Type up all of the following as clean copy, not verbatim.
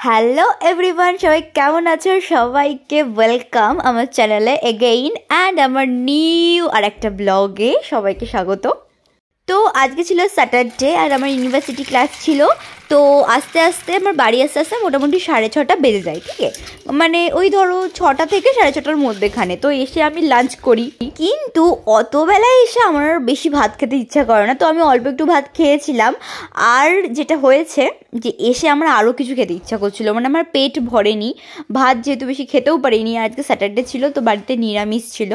Hello everyone, সবাই কেমন আছো? সবাইকে ওয়েলকাম আমার চ্যানেলে এগেইন অ্যান্ড আমার নিউ আর একটা ব্লগে সবাইকে স্বাগত। তো আজকে ছিল স্যাটারডে আর আমার ইউনিভার্সিটি ক্লাস ছিল। তো আস্তে আস্তে আমার বাড়ি আসতে আসতে মোটামুটি 6:30 বেজে যায়, ঠিক আছে, মানে ওই ধরো 6টা থেকে 6:30 মধ্যেখানে। তো এসে আমি লাঞ্চ করি, কিন্তু অতবেলায় এসে আমার বেশি ভাত খেতে ইচ্ছা করে না, তো আমি অল্প একটু ভাত খেয়েছিলাম। আর যেটা হয়েছে যে এসে আমার আরও কিছু খেতে ইচ্ছা করছিলো, মানে আমার পেট ভরেনি, ভাত যেহেতু বেশি খেতেও পারিনি, আজকে স্যাটারডে ছিল তো বাড়িতে নিরামিষ ছিল।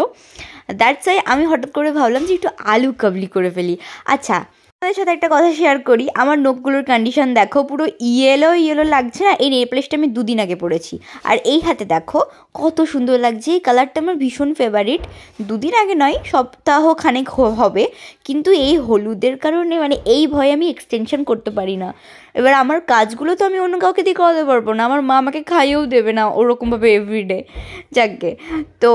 দ্যাটস ওয়াই আমি হঠাৎ করে ভাবলাম যে একটু আলু কাবলি করে ফেলি। আচ্ছা, আপনাদের সাথে একটা কথা শেয়ার করি। আমার নখগুলোর কন্ডিশন দেখো, পুরো ইয়েলো ইয়েলো লাগছে না? এই নেল পলিশটা আমি 2 দিন আগে পরেছি, আর এই হাতে দেখো কত সুন্দর লাগছে। এই কালারটা আমার ভীষণ ফেভারিট। 2 দিন আগে নয়, সপ্তাহ খানেক হবে, কিন্তু এই হলুদের কারণে মানে এই ভয়ে আমি এক্সটেনশন করতে পারি না। এবার আমার কাজগুলো তো আমি অন্য কাউকে দিয়ে করাতে পারবো না, আমার মা আমাকে খাইয়েও দেবে না ওরকমভাবে এভরিডে। যাকে তো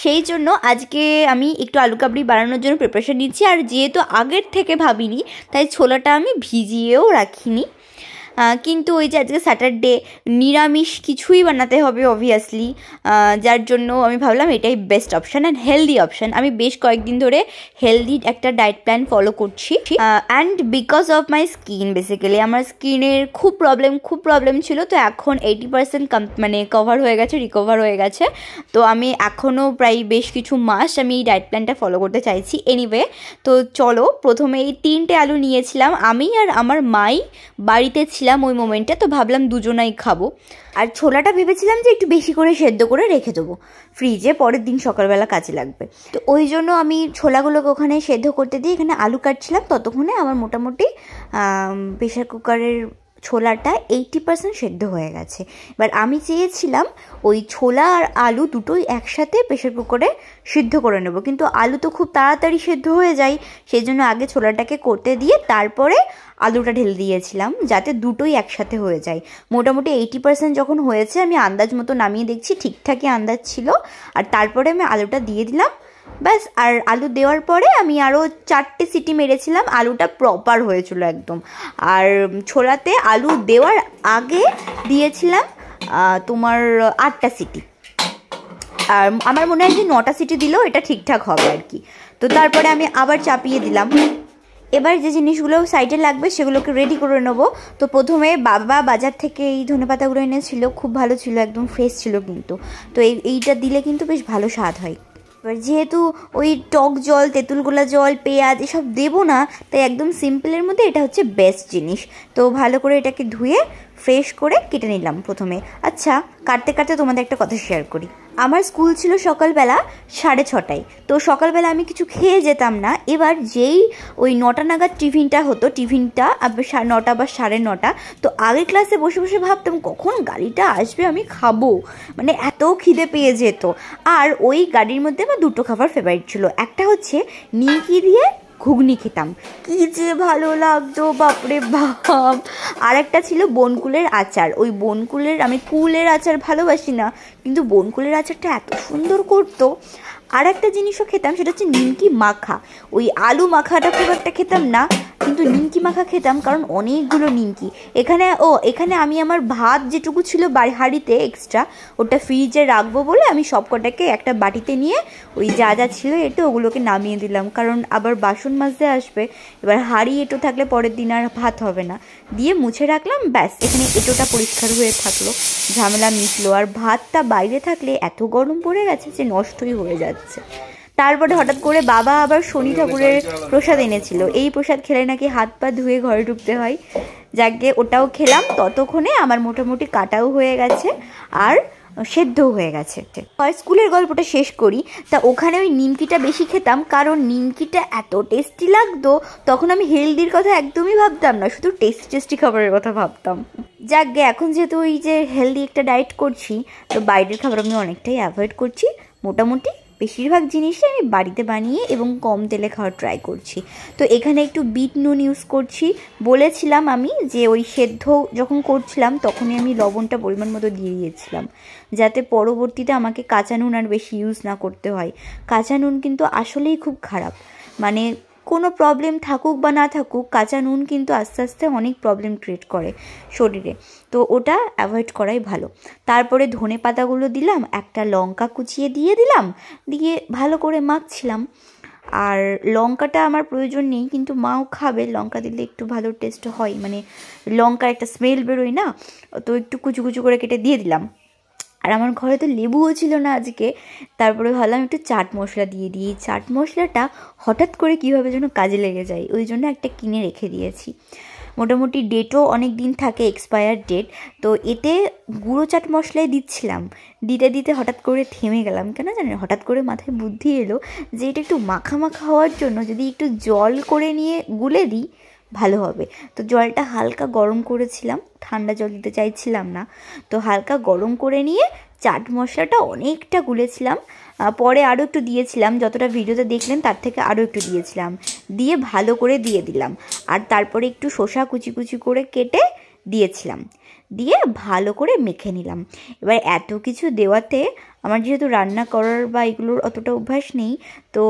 সেই জন্য আজকে আমি একটু আলু কাবলি বানানোর জন্য প্রিপারেশন নিচ্ছি। আর যেহেতু আগের থেকে ভাবিনি, তাই ছোলাটা আমি ভিজিয়েও রাখিনি। কিন্তু ওই যে আজকে স্যাটারডে, নিরামিষ কিছুই বানাতে হবে অবভিয়াসলি, যার জন্য আমি ভাবলাম এটাই best option and healthy option. আমি বেশ কয়েকদিন ধরে হেলদি একটা ডায়েট প্ল্যান ফলো করছি, and because of my skin, basically আমার স্কিনের খুব প্রবলেম ছিল। তো এখন 80% মানে কভার হয়ে গেছে, রিকভার হয়ে গেছে। তো আমি এখনও প্রায় বেশ কিছু মাস আমি এই ডায়েট প্ল্যানটা ফলো করতে চাইছি। এনিওয়ে, তো চলো, প্রথমে এই 3টে আলু নিয়েছিলাম। আমি আর আমার মাই বাড়িতে ছিলাম ওই মোমেন্টে, তো ভাবলাম দুজনাই খাবো। আর ছোলাটা ভেবেছিলাম যে একটু বেশি করে সেদ্ধ করে রেখে দেবো ফ্রিজে, পরের দিন সকালবেলা কাজে লাগবে। তো ওই জন্য আমি ছোলাগুলোকে ওখানে সেদ্ধ করতে দিয়ে এখানে আলু কাটছিলাম। ততক্ষণে আমার মোটামুটি প্রেশার কুকারের ছোলাটা 80% সেদ্ধ হয়ে গেছে। এবার আমি চেয়েছিলাম ওই ছোলা আর আলু দুটোই একসাথে প্রেশার কুকারে সিদ্ধ করে নেব, কিন্তু আলু তো খুব তাড়াতাড়ি সেদ্ধ হয়ে যায়, সেই জন্য আগে ছোলাটাকে করতে দিয়ে তারপরে আলুটা ঢেলে দিয়েছিলাম, যাতে দুটোই একসাথে হয়ে যায়। মোটামুটি 80% যখন হয়েছে, আমি আন্দাজ মতো নামিয়ে দেখছি ঠিকঠাকই আন্দাজ ছিল, আর তারপরে আমি আলুটা দিয়ে দিলাম, ব্যাস। আর আলু দেওয়ার পরে আমি আরও 4টে সিটি মেরেছিলাম, আলুটা প্রপার হয়েছিল একদম। আর ছোলাতে আলু দেওয়ার আগে দিয়েছিলাম তোমার 8টা সিটি, আর আমার মনে হয় যে 9টা সিটি দিলেও এটা ঠিকঠাক হবে আর কি। তো তারপরে আমি আবার চাপিয়ে দিলাম। এবার যে জিনিসগুলো সাইডে লাগবে সেগুলোকে রেডি করে নেবো। তো প্রথমে বাবা বাজার থেকে এই ধনেপাতাগুলো এনেছিল, খুব ভালো ছিল, একদম ফ্রেশ ছিল কিন্তু। তো এইটা দিলে কিন্তু বেশ ভালো স্বাদ হয়। এবার যেহেতু ওই টক জল, তেঁতুলগোলা জল, পেঁয়াজ এসব দেবো না, তাই একদম সিম্পলের মধ্যে এটা হচ্ছে বেস্ট জিনিস। তো ভালো করে এটাকে ধুয়ে ফ্রেশ করে কেটে নিলাম প্রথমে। আচ্ছা, কাটতে কাটতে তোমাদের একটা কথা শেয়ার করি। আমার স্কুল ছিল সকালবেলা 6:30টায়, তো সকালবেলা আমি কিছু খেয়ে যেতাম না। এবার যেই ওই 9টা নাগাদ টিফিনটা হতো, টিফিনটা 9টা বা 9:30, তো আগের ক্লাসে বসে বসে ভাবতাম কখন গাড়িটা আসবে আমি খাবো, মানে এত খিদে পেয়ে যেত। আর ওই গাড়ির মধ্যে আমার 2টো খাবার ফেভারিট ছিল, একটা হচ্ছে নিমকি দিয়ে ঘুগনি খেতাম, কি যে ভালো লাগতো বাপরে বাপ। আর একটা ছিল বনকুলের আচার। ওই বনকুলের, আমি কুলের আচার ভালোবাসি না, কিন্তু বনকুলের আচারটা এত সুন্দর করতো। আর একটা জিনিসও খেতাম, সেটা হচ্ছে নিমকি মাখা। ওই আলু মাখাটা খুব একটা খেতাম না, কিন্তু নিমকি মাখা খেতাম, কারণ অনেকগুলো নিমকি এখানে আমি আমার ভাত যেটুকু ছিল হাঁড়িতে এক্সট্রা, ওটা ফ্রিজে রাখবো বলে আমি সব কটাকে একটা বাটিতে নিয়ে ওই যা যা ছিল এটো ওগুলোকে নামিয়ে দিলাম, কারণ আবার বাসন মাজতে আসবে। এবার হাঁড়ি এটো থাকলে পরের দিন আর ভাত হবে না, দিয়ে মুছে রাখলাম, ব্যাস। এখানে এটোটা পরিষ্কার হয়ে থাকলো, ঝামেলা মিটলো। আর ভাতটা বাইরে থাকলে এত গরম পড়ে গেছে যে নষ্টই হয়ে যাচ্ছে। তারপরে হঠাৎ করে বাবা আবার শনি ঠাকুরের প্রসাদ এনেছিল, এই প্রসাদ খেলে নাকি হাত পা ধুয়ে ঘরে ঢুকতে হয়। যাকে ওটাও খেলাম, ততক্ষণে আমার মোটামুটি কাটাও হয়ে গেছে আর সেদ্ধও হয়ে গেছে। আর স্কুলের গল্পটা শেষ করি। তা ওখানে ওই নিমকিটা বেশি খেতাম, কারণ নিমকিটা এত টেস্টি লাগতো। তখন আমি হেলদির কথা একদমই ভাবতাম না, শুধু টেস্টি খাবারের কথা ভাবতাম। যাকে এখন যেহেতু ওই যে হেলদি একটা ডায়েট করছি, তো বাইরের খাবার আমি অনেকটাই অ্যাভয়েড করছি। মোটামুটি বেশিরভাগ জিনিসই আমি বাড়িতে বানিয়ে এবং কম তেলে খাওয়ার ট্রাই করছি। তো এখানে একটু বিট নুন ইউজ করছি। বলেছিলাম আমি যে ওই সেদ্ধ যখন করছিলাম তখনই আমি লবণটা পরিমাণ মতো দিয়ে দিয়েছিলাম, যাতে পরবর্তীতে আমাকে কাঁচা নুন আর বেশি ইউজ না করতে হয়। কাঁচা নুন কিন্তু আসলেই খুব খারাপ, মানে কোনো প্রবলেম থাকুক বা না থাকুক, কাঁচা নুন কিন্তু আস্তে আস্তে অনেক প্রবলেম ক্রিয়েট করে শরীরে, তো ওটা অ্যাভয়েড করাই ভালো। তারপরে ধনে পাতাগুলো দিলাম, একটা লঙ্কা কুচিয়ে দিয়ে দিলাম, দিয়ে ভালো করে মাখছিলাম। আর লঙ্কাটা আমার প্রয়োজন নেই, কিন্তু মাও খাবে, লঙ্কা দিলে একটু ভালো টেস্ট হয়, মানে লঙ্কার একটা স্মেল বেরোয় না, তো একটু কুচু কুচু করে কেটে দিয়ে দিলাম। আর আমার ঘরে তো লেবুও ছিল না আজকে, তারপরে ভাবলাম একটু চাট মশলা দিয়ে দিই। চাট মশলাটা হঠাৎ করে কীভাবে যেন কাজে লেগে যায়, ওই জন্য একটা কিনে রেখে দিয়েছি। মোটামুটি ডেটও অনেক দিন থাকে, এক্সপায়ার ডেট। তো এতে গুঁড়ো চাট মশলাই দিচ্ছিলাম, দিতে দিতে হঠাৎ করে থেমে গেলাম। কেন জানেন, হঠাৎ করে মাথায় বুদ্ধি এলো যে এটা একটু মাখা মাখা হওয়ার জন্য যদি একটু জল করে নিয়ে গুলে দিই ভালো হবে। তো জলটা হালকা গরম করেছিলাম, ঠান্ডা জল দিতে চাইছিলাম না, তো হালকা গরম করে নিয়ে চাট মশলাটা অনেকটা গুলেছিলাম। পরে আরও একটু দিয়েছিলাম, যতটা ভিডিওতে দেখলেন তার থেকে আরও একটু দিয়েছিলাম, দিয়ে ভালো করে দিয়ে দিলাম। আর তারপরে একটু শসা কুচি কুচি করে কেটে দিয়েছিলাম, দিয়ে ভালো করে মেখে নিলাম। এবার এত কিছু দেওয়াতে আমার যেহেতু রান্না করার বা এগুলোর অতটা অভ্যাস নেই, তো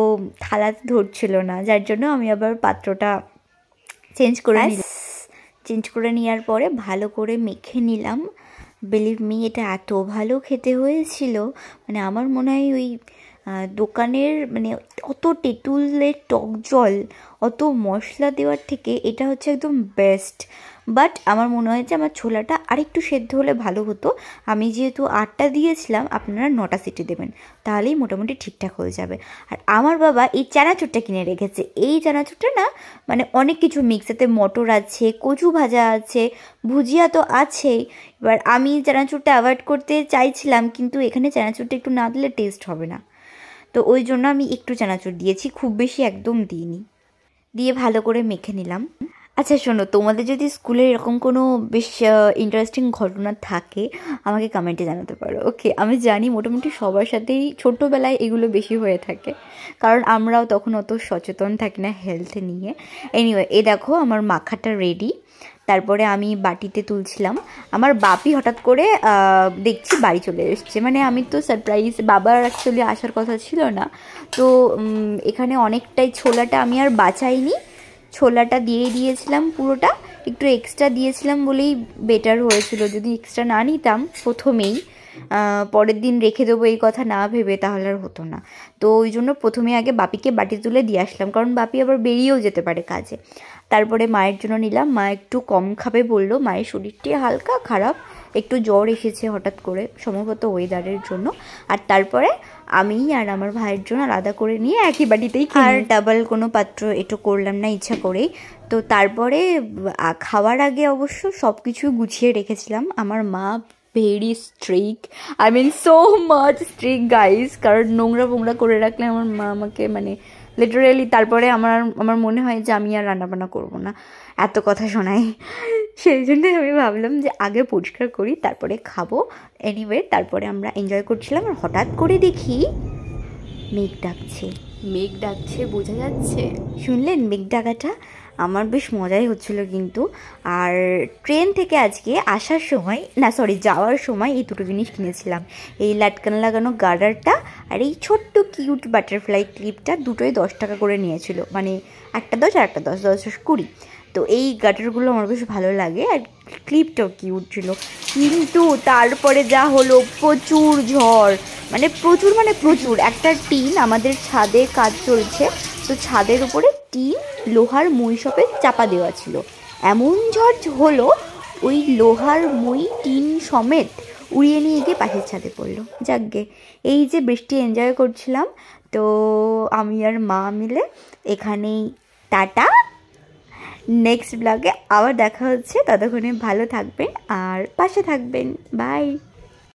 থালাতে ধরছিল না, যার জন্য আমি আবার পাত্রটা চেঞ্জ করে নেওয়ার পরে ভালো করে মেখে নিলাম। বিলিভ মি, এটা এত ভালো খেতে হয়েছিল, মানে আমার মনে হয় ওই দোকানের মানে অত তেঁতুলের টক জল, অত মশলা দেওয়ার থেকে এটা হচ্ছে একদম বেস্ট। বাট আমার মনে হয় যে আমার ছোলাটা আরেকটু সেদ্ধ হলে ভালো হতো। আমি যেহেতু 8টা দিয়েছিলাম, আপনারা 9টা সিটি দেবেন, তাহলেই মোটামুটি ঠিকঠাক হয়ে যাবে। আর আমার বাবা এই চানাচুরটা কিনে রেখেছে, এই চানাচুরটা না মানে অনেক কিছু মিক্স, এতে মটর আছে, কচু ভাজা আছে, ভুজিয়া তো আছেই। এবার আমি চানাচুরটা অ্যাভয়েড করতে চাইছিলাম, কিন্তু এখানে চানাচুরটা একটু না দিলে টেস্ট হবে না, তো ওই জন্য আমি একটু চানাচুর দিয়েছি, খুব বেশি একদম দিইনি। দিয়ে ভালো করে মেখে নিলাম। আচ্ছা শোনো, তোমাদের যদি স্কুলে এরকম কোনো বেশ ইন্টারেস্টিং ঘটনা থাকে আমাকে কমেন্টে জানাতে পারো। ওকে, আমি জানি মোটামুটি সবার সাথেই ছোটোবেলায় এগুলো বেশি হয়ে থাকে, কারণ আমরাও তখন অত সচেতন থাকি না হেলথ নিয়ে। এনিওয়ে, এই দেখো আমার মাখাটা রেডি। তারপরে আমি বাটিতে তুলছিলাম, আমার বাপি হঠাৎ করে দেখছি বাড়ি চলে এসছে, মানে আমি তো সারপ্রাইজ, বাবার অ্যাকচুয়ালি আসার কথা ছিল না। তো এখানে অনেকটাই ছোলাটা আমি আর বাঁচাইনি, ছোলাটা দিয়েই দিয়েছিলাম পুরোটা, একটু এক্সট্রা দিয়েছিলাম বলেই বেটার হয়েছিল, যদি এক্সট্রা না নিতাম প্রথমেই, পরের দিন রেখে দেবো এই কথা না ভেবে, তাহলে আর হতো না। তো ওই জন্য প্রথমে আগে বাপিকে বাটি তুলে দিয়ে আসলাম, কারণ বাপি আবার বেরিয়েও যেতে পারে কাজে। তারপরে মায়ের জন্য নিলাম, মা একটু কম খাবে বললো, মায়ের শরীরটি হালকা খারাপ, একটু জ্বর এসেছে হঠাৎ করে, সম্ভবত ওয়েদারের জন্য। আর তারপরে আমি আর আমার ভাইয়ের জন্য আলাদা করে নিয়ে একই বাটিতেই, আর ডাবল কোনো পাত্র একটু করলাম না ইচ্ছা করেই। তো তারপরে খাওয়ার আগে অবশ্য সব কিছু গুছিয়ে রেখেছিলাম। আমার মা very strict, I mean so much strict guys, কারণ নোংরা ফোংরা করে রাখলে আমার মা আমাকে মানে লিটারেলি, তারপরে আমার মনে হয় যে আমি আর রান্নাবান্না করবো না, এত কথা শোনাই। সেই জন্যই আমি ভাবলাম যে আগে পরিষ্কার করি তারপরে খাবো। এনিওয়ে, তারপরে আমরা এনজয় করছিলাম, আর হঠাৎ করে দেখি মেঘ ডাকছে, বোঝা যাচ্ছে, শুনলেন মেঘ ডাকাটা? আমার বেশ মজাই হচ্ছিলো কিন্তু। আর ট্রেন থেকে আজকে আসার সময়, না সরি যাওয়ার সময় এই দুটো জিনিস কিনেছিলাম, এই লাটকান লাগানো গার্ডারটা আর এই ছোট্ট কিউট বাটারফ্লাই ক্লিপটা, দুটোই 10 টাকা করে নিয়েছিল, মানে একটা 10 আর একটা 10, 10 10 20। তো এই গার্ডারগুলো আমার বেশ ভালো লাগে, আর ক্লিপটাও কিউট ছিল। কিন্তু তারপরে যা হলো, প্রচুর ঝড়, মানে প্রচুর একটা টিন, আমাদের ছাদে কাজ চলছে, তো ছাদের উপরে টিন লোহার মই সপে চাপা দেওয়া ছিল, এমন ঝড় হলো ওই লোহার মই টিন সমেত উড়িয়ে নিয়ে গিয়ে পাশের ছাদে পড়লো। যাকগে, এই যে বৃষ্টি এনজয় করছিলাম, তো আমি আর মা মিলে এখানেই টাটা। নেক্সট ব্লগে আবার দেখা হচ্ছে, ততক্ষণে ভালো থাকবেন আর পাশে থাকবেন, বাই।